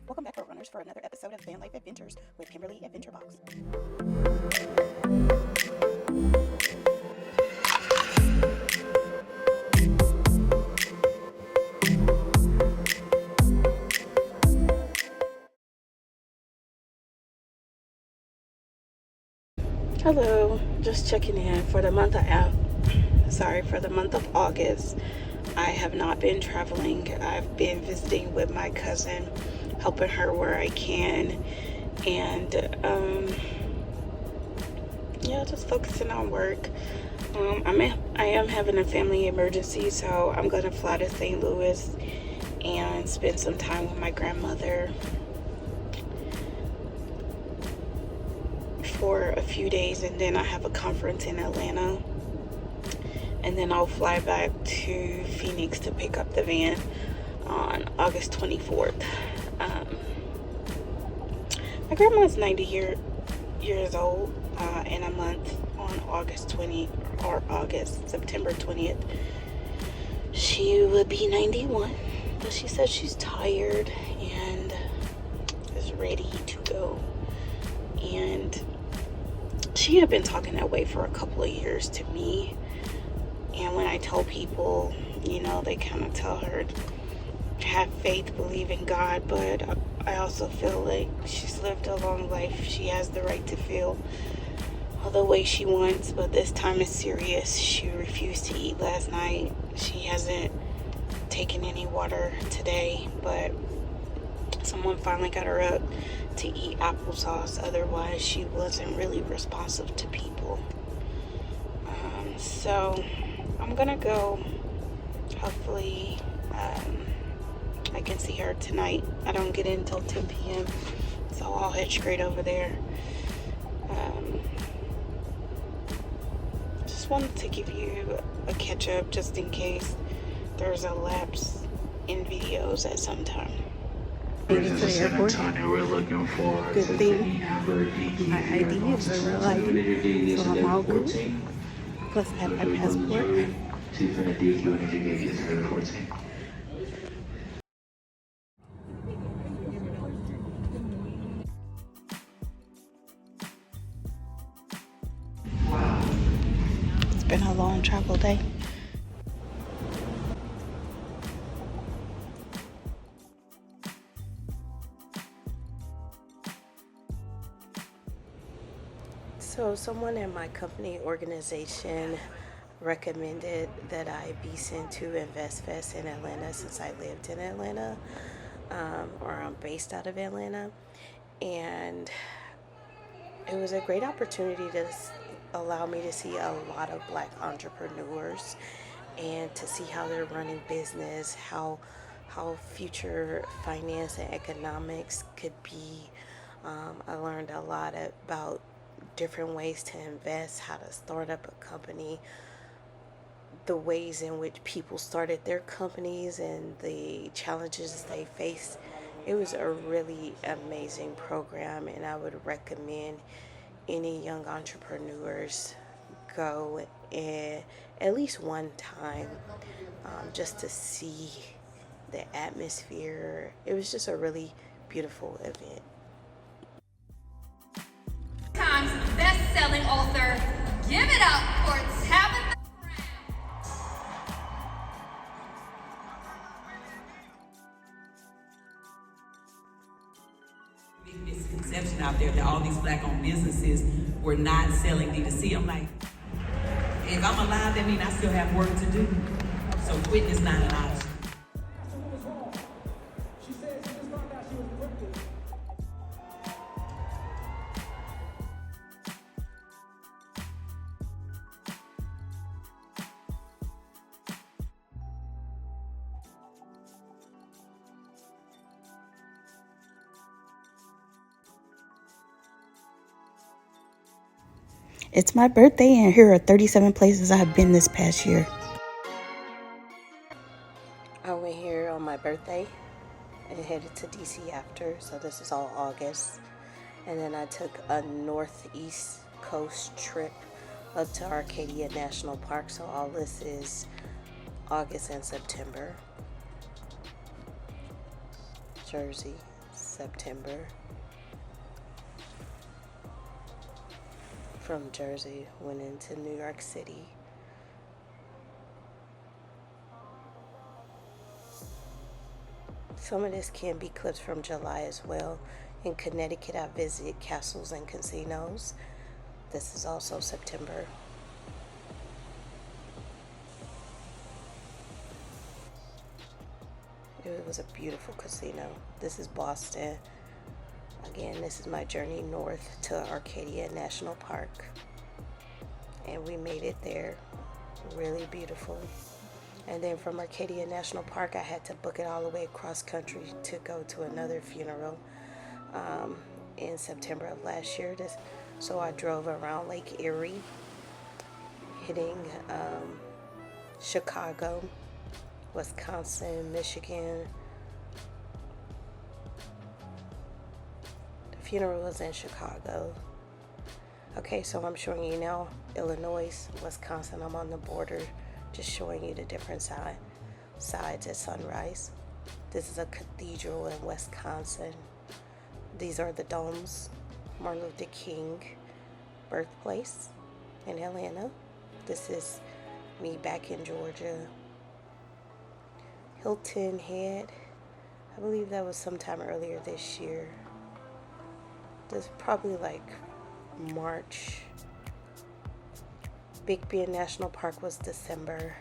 Welcome back, road runners, for another episode of VanLife Adventures with Kimberly Adventure Box. Hello, just checking in for the month of August. I have not been traveling. I've been visiting with my cousin, helping her where I can, and just focusing on work. I am having a family emergency, so I'm gonna fly to St. Louis and spend some time with my grandmother for a few days, and then I have a conference in Atlanta, and then I'll fly back to Phoenix to pick up the van on August 24th. My grandma's 90 years old in a month on September 20th. She would be 91, but she says she's tired and is ready to go. And she had been talking that way for a couple of years to me. And when I tell people, they kind of tell her, have faith, believe in God, but I also feel like she's lived a long life. She has the right to feel the way she wants, but this time is serious. She refused to eat last night. She hasn't taken any water today, but someone finally got her up to eat applesauce. Otherwise, she wasn't really responsive to people. So I'm gonna go. Hopefully, I can see her tonight. I don't get in until 10 p.m., so I'll head straight over there. Just wanted to give you a catch up just in case there's a lapse in videos at some time. Made it to the airport. Good thing my ID is a real ID, so I'm all good. Plus I have my passport. It's been a long travel day. So someone in my company organization recommended that I be sent to InvestFest in Atlanta since I lived in Atlanta, or I'm based out of Atlanta. And it was a great opportunity to allow me to see a lot of Black entrepreneurs and to see how they're running business, how future finance and economics could be. I learned a lot about different ways to invest, how to start up a company, the ways in which people started their companies and the challenges they face. It was a really amazing program, and I would recommend any young entrepreneurs go at least one time, just to see the atmosphere. It was just a really beautiful event. Times best-selling author, give it up for Tabitha Brown. Big misconception out there that all these Black-owned businesses were not selling D2C. I'm like, if I'm alive, that means I still have work to do. So quitting is not an option. It's my birthday, and here are 37 places I have been this past year. I went here on my birthday and headed to DC after, so this is all August. And then I took a northeast coast trip up to Arcadia National Park, so all this is August and September. Jersey, September. From Jersey, went into New York City. Some of this can be clips from July as well. In Connecticut, I visited castles and casinos. This is also September. It was a beautiful casino. This is Boston. Again, this is my journey north to Arcadia National Park. And we made it there. Really beautiful. And then from Arcadia National Park, I had to book it all the way across country to go to another funeral in September of last year. So I drove around Lake Erie, hitting Chicago, Wisconsin, Michigan. The funeral was in Chicago. Okay, so I'm showing you now Illinois, Wisconsin. I'm on the border, just showing you the different sides at sunrise. This is a cathedral in Wisconsin. These are the domes. Martin Luther King birthplace in Atlanta. This is me back in Georgia. Hilton Head. I believe that was sometime earlier this year. This is probably like March. Big Bend National Park was December.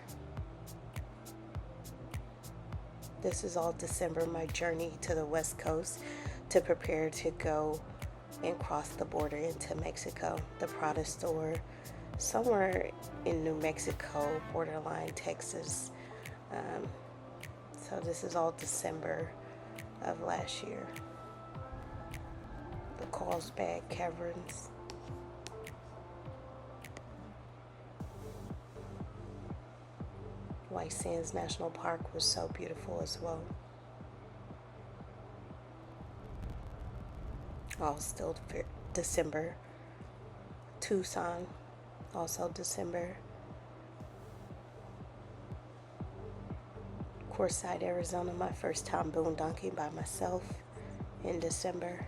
This is all December, my journey to the West Coast to prepare to go and cross the border into Mexico. The Prada store, somewhere in New Mexico, borderline Texas. So this is all December of last year. The Carlsbad Caverns. White Sands National Park was so beautiful as well. All still December. Tucson, also December. Quartzsite, Arizona, my first time boondocking by myself in December.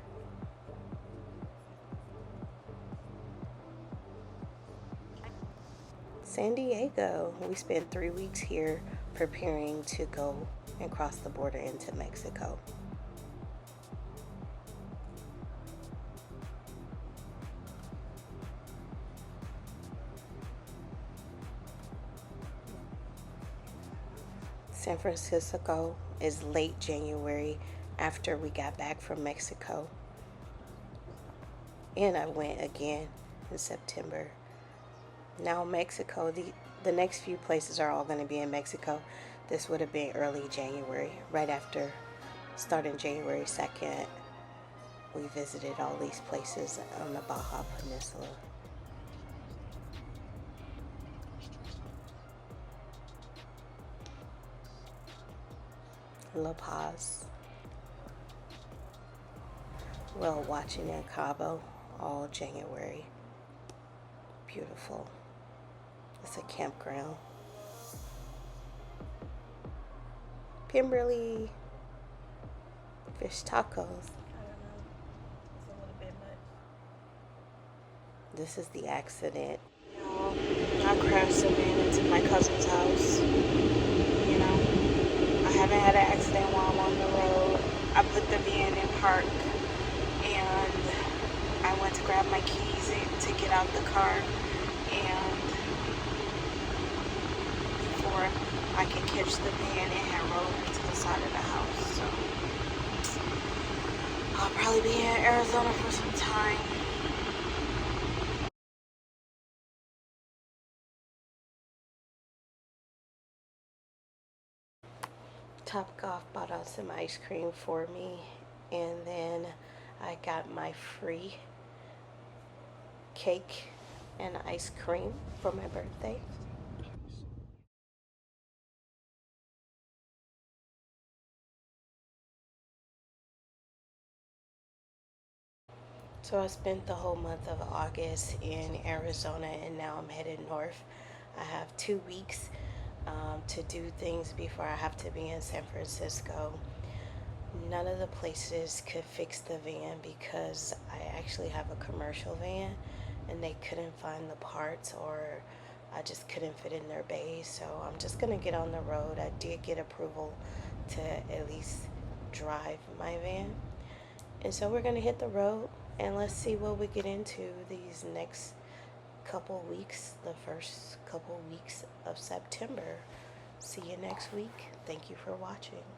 San Diego, we spent 3 weeks here preparing to go and cross the border into Mexico. San Francisco is late January after we got back from Mexico. And I went again in September. Now Mexico, the next few places are all going to be in Mexico. This would have been early January, right after, starting January 2nd. We visited all these places on the Baja Peninsula. La Paz. Well, watching in Cabo all January. Beautiful. It's a campground. Pemberley. Fish tacos. I don't know. It's a little bit much. This is the accident. I crashed and ran into my cousin's house. You know, I haven't had an accident while I'm on the road. I put the van in park and I went to grab my keys to get out the car, and before I could catch the van, it had rolled into the side of the house. So I'll probably be in Arizona for some time. Topgolf bought out some ice cream for me, and then I got my free cake and ice cream for my birthday. So I spent the whole month of August in Arizona, and now I'm headed north. I have 2 weeks to do things before I have to be in San Francisco. none of the places could fix the van because I actually have a commercial van and they couldn't find the parts, or I just couldn't fit in their bays. So I'm just gonna get on the road. I did get approval to at least drive my van. And so we're gonna hit the road and let's see what we get into these next couple weeks, the first couple weeks of September. See you next week. Thank you for watching.